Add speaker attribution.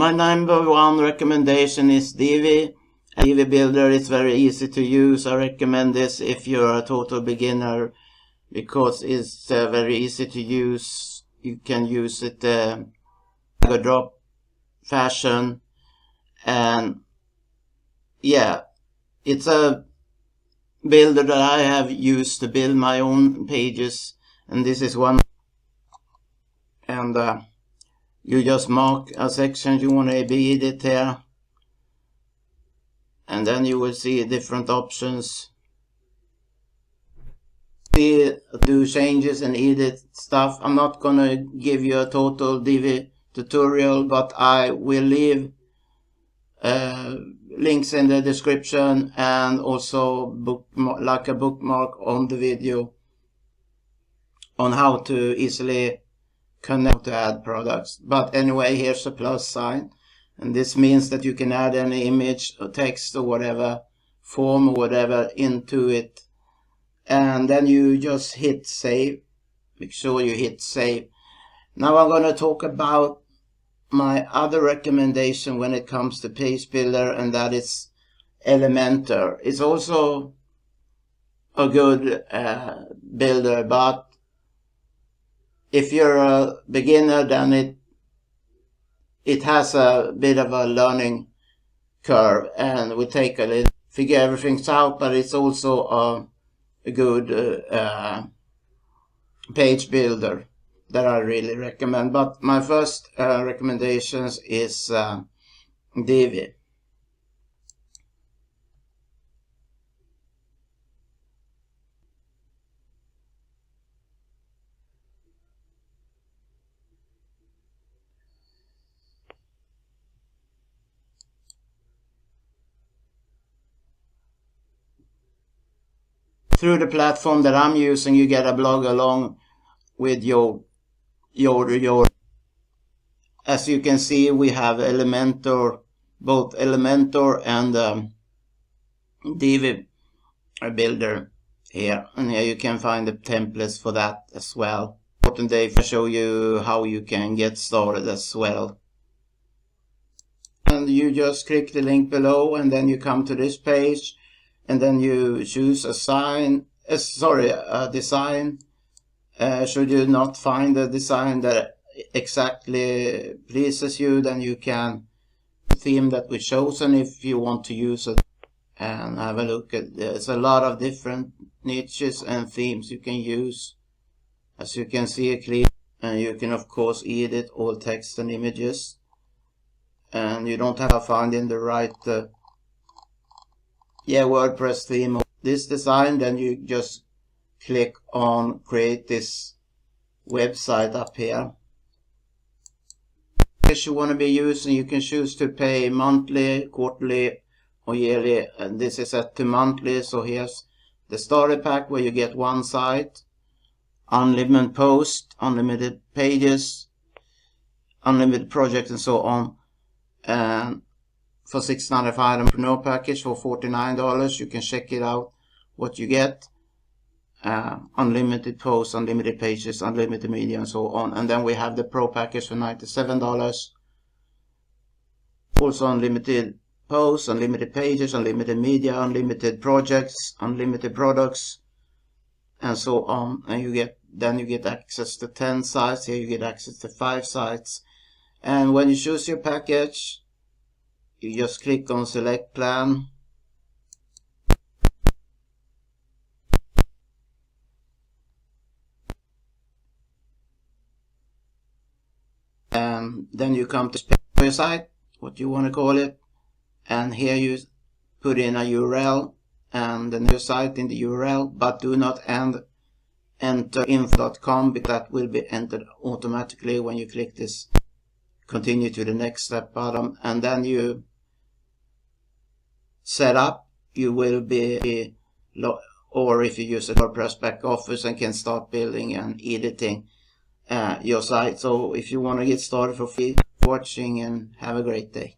Speaker 1: My number one recommendation is Divi. Divi Builder is very easy to use. I recommend this if you're a total beginner because it's very easy to use. You can use it drag and drop fashion, and yeah, it's a builder that I have used to build my own pages, and this is one. And you just mark a section you want to be edit here, and then you will see different options. Do changes and edit stuff. I'm not gonna give you a total Divi tutorial, but I will leave links in the description and also like a bookmark on the video on how to easily connect to add products. But anyway, here's a plus sign, and this means that you can add any image or text or whatever form or whatever into it, and then you just hit save. Make sure you hit save. Now I'm going to talk about my other recommendation when it comes to page builder, and that is Elementor. It's also a good builder, but if you're a beginner, then it has a bit of a learning curve, and it will take a little figure everything out, but it's also a good page builder that I really recommend. But my first recommendations is Divi. Through the platform that I'm using, you get a blog along with your. As you can see, we have Elementor, both Elementor and Divi Builder here, and here you can find the templates for that as well. Today I show you how you can get started as well. And you just click the link below, and then you come to this page, and then you choose a design. Should you not find a design that exactly pleases you, then you can theme that we chosen if you want to use it, and have a look at. There's a lot of different niches and themes you can use, as you can see clearly, and you can of course edit all text and images, and you don't have to find in the right WordPress theme this design. Then you just click on create this website up here. If you want to be using, you can choose to pay monthly, quarterly or yearly, and this is set to monthly. So here's the starter pack where you get one site, unlimited post, unlimited pages, unlimited projects and so on. And for $6.95 entrepreneur package for $49, you can check it out what you get. Unlimited posts, unlimited pages, unlimited media and so on. And then we have the pro package for $97, also unlimited posts, unlimited pages, unlimited media, unlimited projects, unlimited products and so on. And you get access to 10 sites. Here you get access to 5 sites. And when you choose your package, you just click on select plan, and then you come to your site, what you want to call it, and here you put in a URL and the new site in the URL, but do not enter info.com, because that will be entered automatically when you click this continue to the next step button. And then you set up, you will be, or if you use a WordPress back office, and can start building and editing your site. So if you want to get started for free, watching, and have a great day.